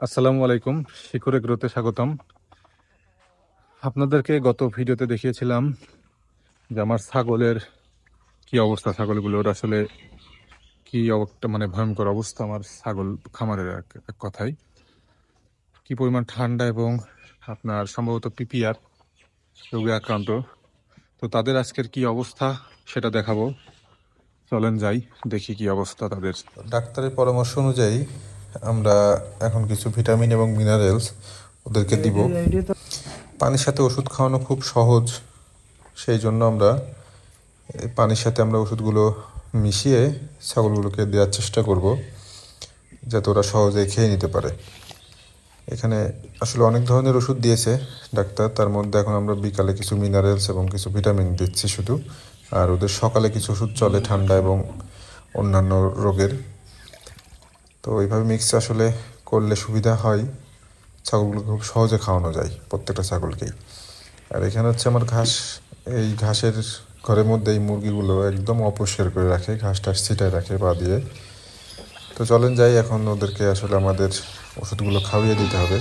আসসালামু আলাইকুম, শিকড়ে গ্রোতে স্বাগতম। আপনাদেরকে গত ভিডিওতে দেখিয়েছিলাম যে আমার ছাগলের কি অবস্থা, ছাগলগুলোর আসলে কি মানে ভয়ঙ্কর অবস্থা আমার ছাগল খামারের। এক কথায় কি পরিমাণ ঠান্ডা এবং আপনার সম্ভবত পিপিআর রোগে আক্রান্ত। তো তাদের আজকের কি অবস্থা সেটা দেখাবো। চলেন যাই, দেখি কি অবস্থা তাদের। ডাক্তারের পরামর্শ অনুযায়ী আমরা এখন কিছু ভিটামিন এবং মিনারেলস ওদেরকে দিব। পানির সাথে ওষুধ খাওয়ানো খুব সহজ, সেই জন্য আমরা এই পানির সাথে আমরা ওষুধগুলো মিশিয়ে ছাগলগুলোকে দেওয়ার চেষ্টা করব, যাতে ওরা সহজে খেয়ে নিতে পারে। এখানে আসলে অনেক ধরনের ওষুধ দিয়েছে ডাক্তার, তার মধ্যে এখন আমরা বিকালে কিছু মিনারেলস এবং কিছু ভিটামিন দিচ্ছি শুধু, আর ওদের সকালে কিছু ওষুধ চলে ঠান্ডা এবং অন্যান্য রোগের। তো এইভাবে মিক্স আসলে করলে সুবিধা হয়, ছাগলগুলোকে খুব সহজে খাওয়ানো যায় প্রত্যেকটা ছাগলকেই। আর এখানে হচ্ছে আমার ঘাস, এই ঘাসের ঘরের মধ্যে এই মুরগিগুলো একদম অপরিষ্কার করে রাখে, ঘাস টাস ছিটায় রাখে পা দিয়ে। তো চলেন যাই, এখন ওদেরকে আসলে আমাদের ওষুধগুলো খাইয়ে দিতে হবে।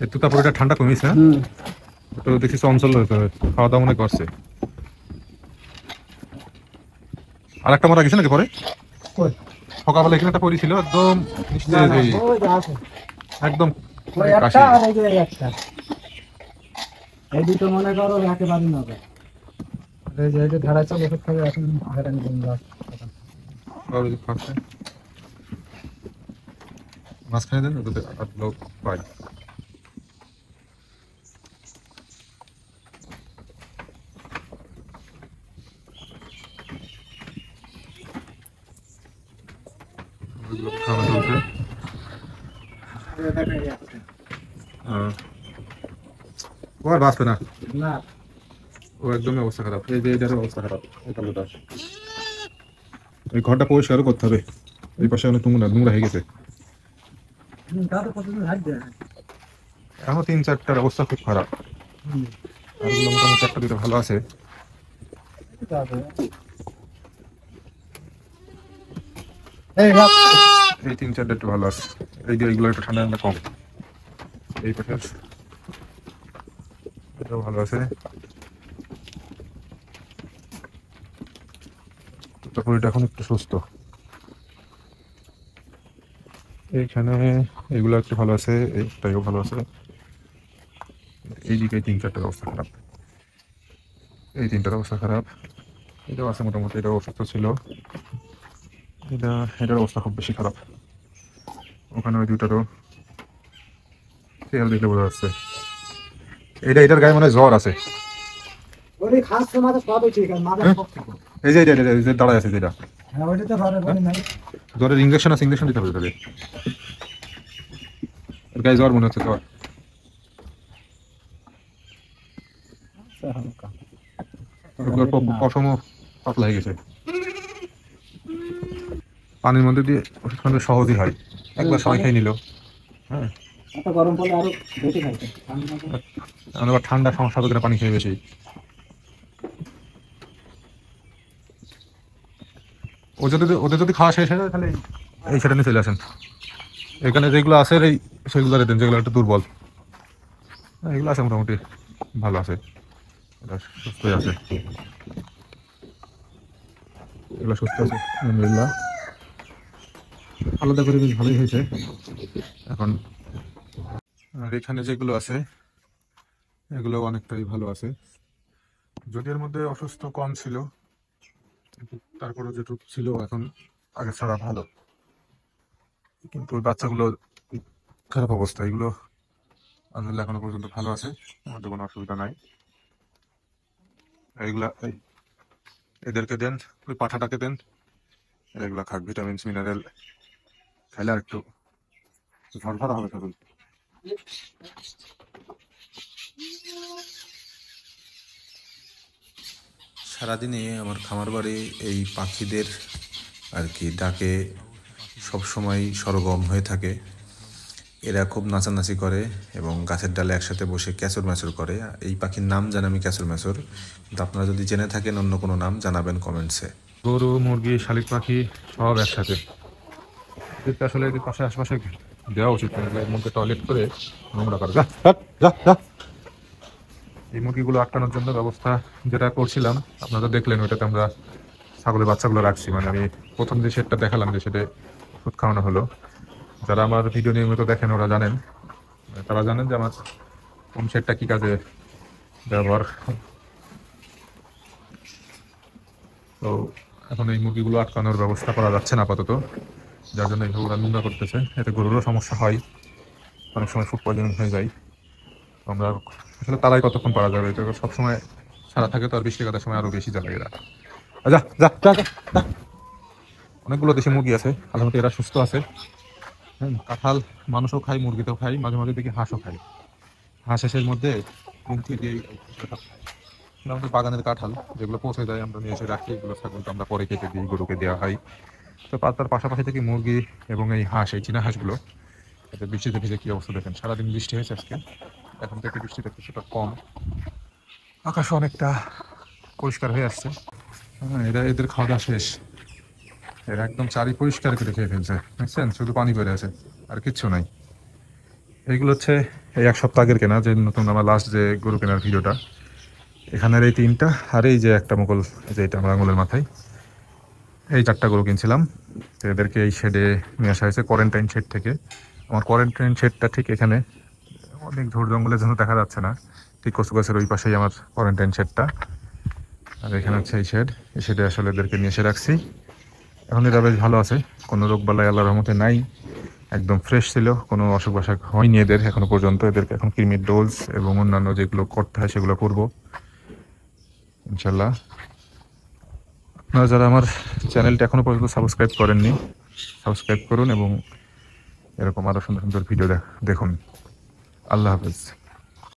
একটু তারপর এটা ঠান্ডা কমিস না, তো দেখছি চঞ্চল হয়েছে, খাওয়া দাওয়া মনে করছে। আর একটা মারা গেছে নাকি পরে? সকালবেলা এখানে একটা পড়েছিল একদম একদম কাশি। এই দুটো মনে করো একেবারে নবে। এই যে এটা ধারা চলে ওষুধ খাবে এখন ভেটানি বন্ধ। মাঝখানে দেন ওদের লোক পাই। খাওয়া চলছে। ও আর বাঁচবে না, না ও একদমই অবস্থা খারাপ। এই যে এটারও অবস্থা খারাপ, এই কালোটার। এই ঘরটা পরিষ্কারও করতে হবে, এই পাশে অনেক নোংরা নোংরা হয়ে গেছে। তাহলে কতদিন হাঁটবে? এখন 3-4টার অবস্থা খুব খারাপ, আর এগুলো মোটামুটি একটা দুটো ভালো আছে। এই 3-4টা একটু ভালো আছে, এই যে এইগুলো একটু ঠান্ডা ঠান্ডা কম। এই পাশে এটাও ভালো আছে, তারপর এখন একটু সুস্থ। এইখানে এগুলো একটু ভালো আছে, এইটাও ভালো আছে। এইদিকে 3-4টার অবস্থা খারাপ, এই 3টার অবস্থা খারাপ। এটাও আছে মোটামুটি, এটাও অসুস্থ ছিল। এটার অবস্থা খুব বেশি খারাপ। ওখানে ওই দুটারও তেল দেখলে বোঝা যাচ্ছে। এটার গায়ে মানে জ্বর আছে। ওরে খাস তো মাথা সবই ঠিক আছে, মাথা সব ঠিক আছে। এই যে যে দাঁড়ায় আছে যেটা, হ্যাঁ ওইটা তো ঘরে বলি নাই। জ্বরের ইঞ্জেকশন আছে, ইঞ্জেকশন দিতে হবে তাদের। ওর গায়ে জ্বর মনে হচ্ছে, জ্বর। ওগুলোর পশমও পাতলা হয়ে গেছে। পানির মধ্যে দিয়ে ওষুধ খাওয়ানো সহজই হয়, একবার সবাই খেয়ে নিল। হ্যাঁ, এত গরম পড়লে আরো বেশি খাইতে। এখন আবার ঠান্ডা সমস্যা হবে কিনা পানি খেয়ে বেশি। ওদের যদি খাওয়া শেষ হয়ে যায় তাহলে এই সেটা নিয়ে চলে আসেন। এখানে যেগুলো আছে এই সেগুলো দেন, যেগুলো একটু দুর্বল। এগুলো আছে মোটামুটি ভালো আছে, এটা সুস্থই আছে, এগুলো সুস্থ আছে আলহামদুলিল্লাহ। আলাদা করে বেশ ভালোই হয়েছে এখন। আর এখানে যেগুলো আছে এগুলো অনেকটাই ভালো আছে, যদি এর মধ্যে অসুস্থ কম ছিল, কিন্তু তারপরে যেটুকু ছিল এখন আগে ছাড়া ভালো। কিন্তু ওই বাচ্চাগুলো খারাপ অবস্থা, এগুলো আলহামদুলিল্লাহ এখনো পর্যন্ত ভালো আছে, আমাদের কোনো অসুবিধা নাই। এইগুলা এদেরকে দেন, ওই পাঠাটাকে দেন, এগুলা খাক, ভিটামিন মিনারেল খাইলে আর একটু ঝরঝরা হবে শরীর। সারাদিনে আমার খামার বাড়ি এই পাখিদের আর কি ডাকে সবসময় সরগম হয়ে থাকে। এরা খুব নাচানাচি করে এবং গাছের ডালে একসাথে বসে ক্যাচর ম্যাচর করে। এই পাখির নাম জানি আমি ক্যাচর ম্যাচর, কিন্তু আপনারা যদি জেনে থাকেন অন্য কোনো নাম জানাবেন কমেন্টসে। গরু, মুরগি, শালিক পাখি সব একসাথে। এদেরকে আসলে এদের পাশে আশপাশে দেওয়া উচিত, এর মধ্যে টয়লেট করে নোংরা করে। যা যা যা যা। এই মুরগিগুলো আটকানোর জন্য ব্যবস্থা যেটা করছিলাম আপনারা দেখলেন, ওইটাতে আমরা ছাগলের বাচ্চাগুলো রাখছি। মানে আমি প্রথম যে শেডটা দেখালাম, যে শেডে ওষুধ খাওয়ানো হলো, যারা আমার ভিডিও নিয়মিত দেখেন ওরা জানেন, তারা জানেন যে আমার কোন শেডটা কী কাজে ব্যবহার। তো এখন এই মুরগিগুলো আটকানোর ব্যবস্থা করা যাচ্ছে না আপাতত, যার জন্য এইভাবে ওরা নোংরা করতেছে। এতে গরুরও সমস্যা হয়, অনেক সময় ফুড পয়জনিং হয়ে যায়। তো আমরা আসলে তারাই কতক্ষণ পারা যাবে, এটা সবসময় সারা থাকে তো, আর বৃষ্টি কাটার সময় আরও বেশি জ্বালায় এরা। যা যা যা যা। অনেকগুলো দেশি মুরগি আছে, আলহামদুলিল্লাহ এরা সুস্থ আছে। হ্যাঁ, কাঁঠাল মানুষও খাই, মুরগিতেও খাই, মাঝে মাঝে দেখি হাঁসও খাই। হাঁস হাঁসের মধ্যে গুমটি দিয়ে আমাদের বাগানের কাঁঠাল যেগুলো পৌঁছে যায় আমরা নিয়ে এসে রাখি, এগুলো ছাগলকে আমরা পরে কেটে দিই, গরুকে দেওয়া হয়। তো তার পাশাপাশি থেকে মুরগি এবং এই হাঁস, এই চীনা হাঁসগুলো, এতে বৃষ্টিতে ভিজে কী অবস্থা দেখেন। সারাদিন বৃষ্টি হয়েছে আজকে, এখন থেকে বৃষ্টিটা কিছুটা কম, আকাশ অনেকটা পরিষ্কার হয়ে আসছে। হ্যাঁ, এদের খাওয়া দাওয়া শেষ, এরা একদম চারি পরিষ্কার করে খেয়ে ফেলছে, বুঝছেন, শুধু পানি বেড়ে আছে আর কিচ্ছু নাই। এইগুলো হচ্ছে এই 1 সপ্তাহ আগের কেনা, যে নতুন আমার লাস্ট যে গরু কেনার ভিডিওটা, এখানের এই 3টা, আর এই যে একটা মুঘল, যে এটা আমার আঙুলের মাথায়, এই 4টা গরু কিনছিলাম। তো এদেরকে এই শেডে নিয়ে আসা হয়েছে কোয়ারেন্টাইন শেড থেকে। আমার কোয়ারেন্টাইন শেডটা ঠিক এখানে, অনেক ঝোড় জঙ্গলের জন্য দেখা যাচ্ছে না, ঠিক কচু গাছের ওই পাশেই আমার কোয়ারেন্টাইন শেডটা। আর এখানে হচ্ছে এই শেড, এই শেডে আসলে এদেরকে নিয়ে এসে রাখছি। এখন এরা বেশ ভালো আছে, কোনো রোগ বালাই আল্লাহর রহমতে নাই, একদম ফ্রেশ ছিল, কোনো অসুখ বাসক হয়নি এদের এখনো পর্যন্ত। এদেরকে এখন কৃমির ডোজ এবং অন্যান্য যেগুলো করতে হয় সেগুলো করবো ইনশাল্লাহ। আপনারা যারা আমার চ্যানেলটা এখনো পর্যন্ত সাবস্ক্রাইব করেননি, সাবস্ক্রাইব করুন এবং এরকম আরও সুন্দর সুন্দর ভিডিও দেখুন। আল্লাহ হাফেজ।